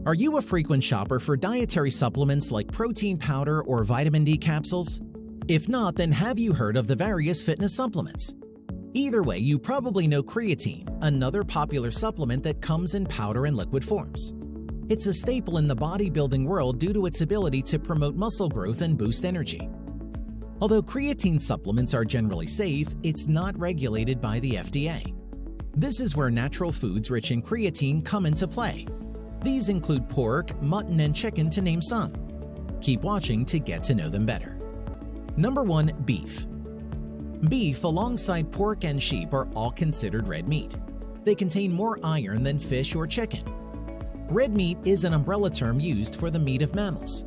Are you a frequent shopper for dietary supplements like protein powder or vitamin D capsules? If not, then have you heard of the various fitness supplements? Either way, you probably know creatine, another popular supplement that comes in powder and liquid forms. It's a staple in the bodybuilding world due to its ability to promote muscle growth and boost energy. Although creatine supplements are generally safe, it's not regulated by the FDA. This is where natural foods rich in creatine come into play. These include pork, mutton, and chicken, to name some. Keep watching to get to know them better. Number 1. Beef. Beef, alongside pork and sheep, are all considered red meat. They contain more iron than fish or chicken. Red meat is an umbrella term used for the meat of mammals.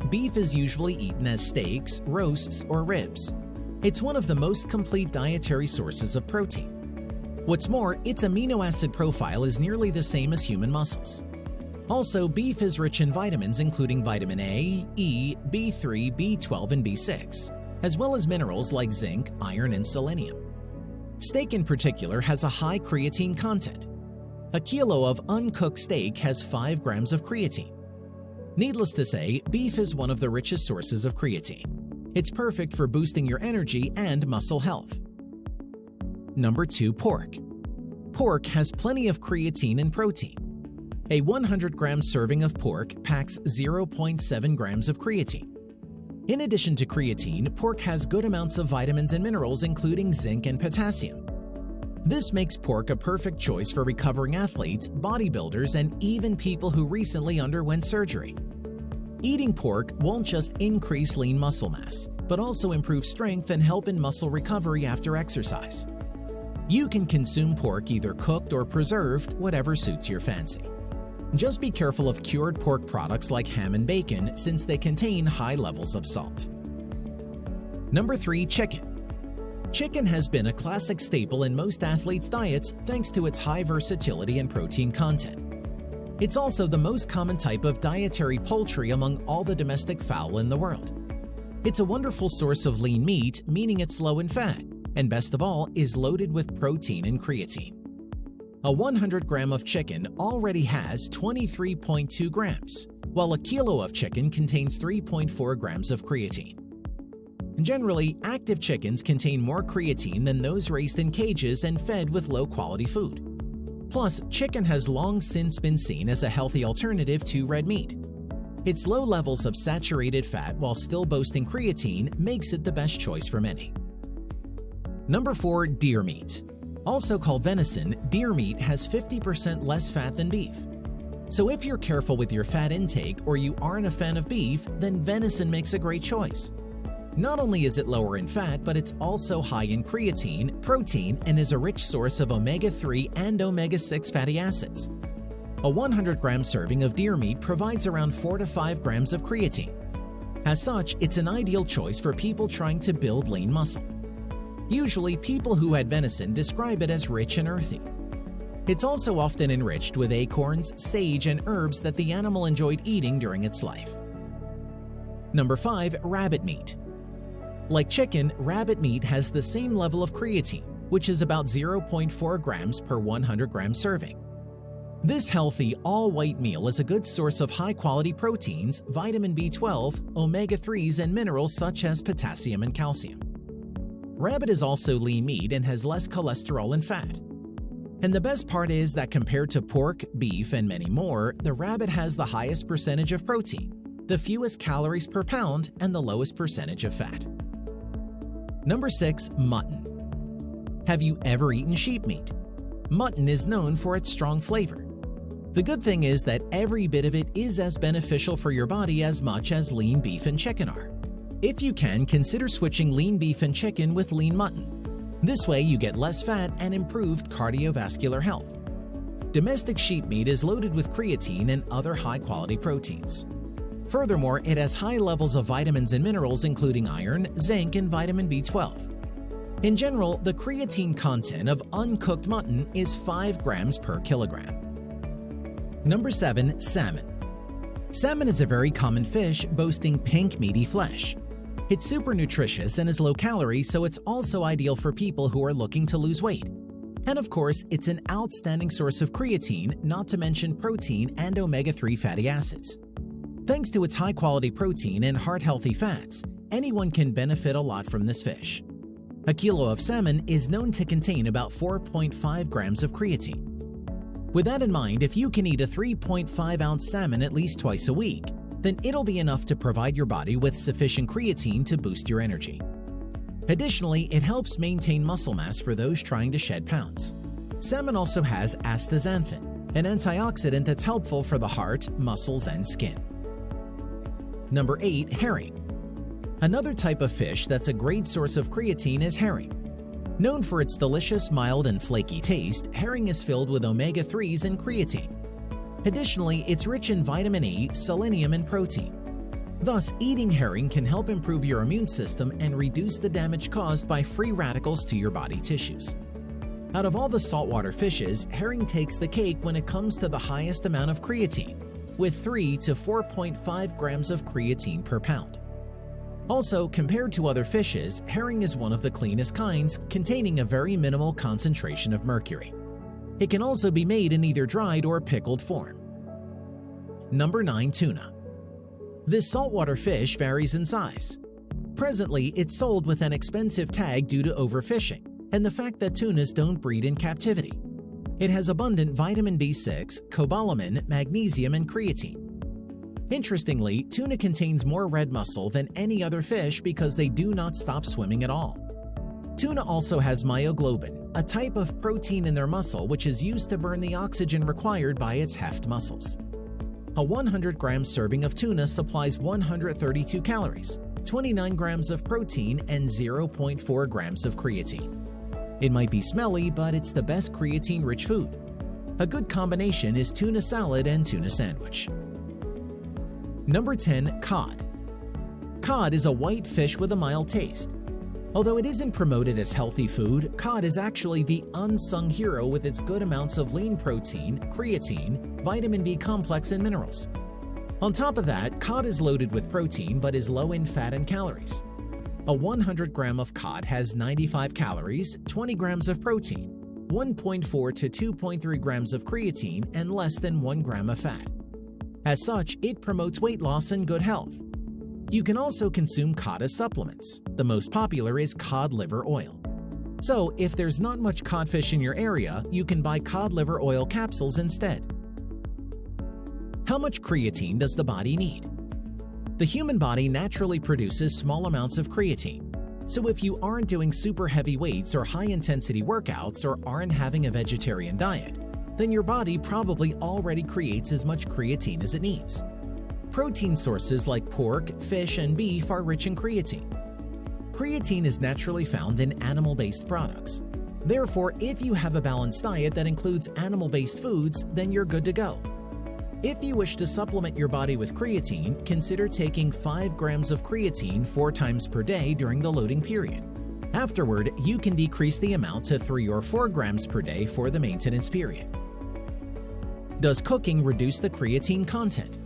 Beef is usually eaten as steaks, roasts, or ribs. It's one of the most complete dietary sources of protein. What's more, its amino acid profile is nearly the same as human muscles. Also, beef is rich in vitamins including vitamin A, E, B3, B12, and B6, as well as minerals like zinc, iron, and selenium. Steak in particular has a high creatine content. A kilo of uncooked steak has 5 grams of creatine. Needless to say, beef is one of the richest sources of creatine. It's perfect for boosting your energy and muscle health. Number 2. Pork. Pork has plenty of creatine and protein. A 100-gram serving of pork packs 0.7 grams of creatine. In addition to creatine, pork has good amounts of vitamins and minerals including zinc and potassium. This makes pork a perfect choice for recovering athletes, bodybuilders, and even people who recently underwent surgery. Eating pork won't just increase lean muscle mass, but also improve strength and help in muscle recovery after exercise. You can consume pork either cooked or preserved, whatever suits your fancy. Just be careful of cured pork products like ham and bacon, since they contain high levels of salt. Number 3. Chicken. Chicken has been a classic staple in most athletes' diets thanks to its high versatility and protein content. It's also the most common type of dietary poultry among all the domestic fowl in the world. It's a wonderful source of lean meat, meaning it's low in fat, and best of all, is loaded with protein and creatine. A 100 gram of chicken already has 23.2 grams, while a kilo of chicken contains 3.4 grams of creatine. Generally, active chickens contain more creatine than those raised in cages and fed with low-quality food. Plus, chicken has long since been seen as a healthy alternative to red meat. Its low levels of saturated fat while still boasting creatine makes it the best choice for many. Number 4. Deer meat. Also called venison, deer meat has 50% less fat than beef. So if you're careful with your fat intake or you aren't a fan of beef, then venison makes a great choice. Not only is it lower in fat, but it's also high in creatine, protein, and is a rich source of omega-3 and omega-6 fatty acids. A 100-gram serving of deer meat provides around 4 to 5 grams of creatine. As such, it's an ideal choice for people trying to build lean muscle. Usually, people who had venison describe it as rich and earthy. It's also often enriched with acorns, sage, and herbs that the animal enjoyed eating during its life. Number 5. Rabbit meat. Like chicken, rabbit meat has the same level of creatine, which is about 0.4 grams per 100-gram serving. This healthy, all-white meal is a good source of high-quality proteins, vitamin B12, omega-3s, and minerals such as potassium and calcium. Rabbit is also lean meat and has less cholesterol and fat. And the best part is that compared to pork, beef, and many more, the rabbit has the highest percentage of protein, the fewest calories per pound, and the lowest percentage of fat. Number 6. Mutton. Have you ever eaten sheep meat? Mutton is known for its strong flavor. The good thing is that every bit of it is as beneficial for your body as much as lean beef and chicken are. If you can, consider switching lean beef and chicken with lean mutton. This way you get less fat and improved cardiovascular health. Domestic sheep meat is loaded with creatine and other high-quality proteins. Furthermore, it has high levels of vitamins and minerals including iron, zinc, and vitamin B12. In general, the creatine content of uncooked mutton is 5 grams per kilogram. Number 7. Salmon. Salmon is a very common fish boasting pink meaty flesh. It's super nutritious and is low calorie, so it's also ideal for people who are looking to lose weight. And of course, it's an outstanding source of creatine, not to mention protein and omega-3 fatty acids. Thanks to its high-quality protein and heart-healthy fats, anyone can benefit a lot from this fish. A kilo of salmon is known to contain about 4.5 grams of creatine. With that in mind, if you can eat a 3.5-ounce salmon at least twice a week, then it'll be enough to provide your body with sufficient creatine to boost your energy. Additionally, it helps maintain muscle mass for those trying to shed pounds. Salmon also has astaxanthin, an antioxidant that's helpful for the heart, muscles, and skin. Number 8. Herring. Another type of fish that's a great source of creatine is herring. Known for its delicious, mild, and flaky taste, herring is filled with omega-3s and creatine. Additionally, it's rich in vitamin E, selenium, and protein. Thus, eating herring can help improve your immune system and reduce the damage caused by free radicals to your body tissues. Out of all the saltwater fishes, herring takes the cake when it comes to the highest amount of creatine, with 3 to 4.5 grams of creatine per pound. Also, compared to other fishes, herring is one of the cleanest kinds, containing a very minimal concentration of mercury. It can also be made in either dried or pickled form. Number 9. Tuna. This saltwater fish varies in size. Presently, it's sold with an expensive tag due to overfishing and the fact that tunas don't breed in captivity. It has abundant vitamin B6, cobalamin, magnesium, and creatine. Interestingly, tuna contains more red muscle than any other fish because they do not stop swimming at all. Tuna also has myoglobin, a type of protein in their muscle which is used to burn the oxygen required by its heft muscles. A 100-gram serving of tuna supplies 132 calories, 29 grams of protein, and 0.4 grams of creatine. It might be smelly, but it's the best creatine-rich food. A good combination is tuna salad and tuna sandwich. Number 10. Cod. Cod is a white fish with a mild taste. Although it isn't promoted as healthy food, cod is actually the unsung hero with its good amounts of lean protein, creatine, vitamin B complex, and minerals. On top of that, cod is loaded with protein but is low in fat and calories. A 100 gram of cod has 95 calories, 20 grams of protein, 1.4 to 2.3 grams of creatine, and less than 1 gram of fat. As such, it promotes weight loss and good health. You can also consume cod as supplements. The most popular is cod liver oil. So, if there's not much codfish in your area, you can buy cod liver oil capsules instead. How much creatine does the body need? The human body naturally produces small amounts of creatine. So if you aren't doing super heavy weights or high-intensity workouts or aren't having a vegetarian diet, then your body probably already creates as much creatine as it needs. Protein sources like pork, fish, and beef are rich in creatine. Creatine is naturally found in animal-based products. Therefore, if you have a balanced diet that includes animal-based foods, then you're good to go. If you wish to supplement your body with creatine, consider taking 5 grams of creatine 4 times per day during the loading period. Afterward, you can decrease the amount to 3 or 4 grams per day for the maintenance period. Does cooking reduce the creatine content?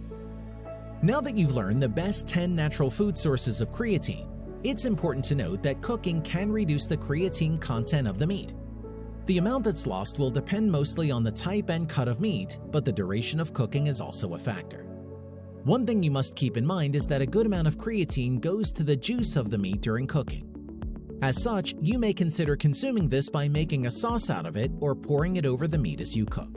Now that you've learned the best 10 natural food sources of creatine, it's important to note that cooking can reduce the creatine content of the meat. The amount that's lost will depend mostly on the type and cut of meat, but the duration of cooking is also a factor. One thing you must keep in mind is that a good amount of creatine goes to the juice of the meat during cooking. As such, you may consider consuming this by making a sauce out of it or pouring it over the meat as you cook.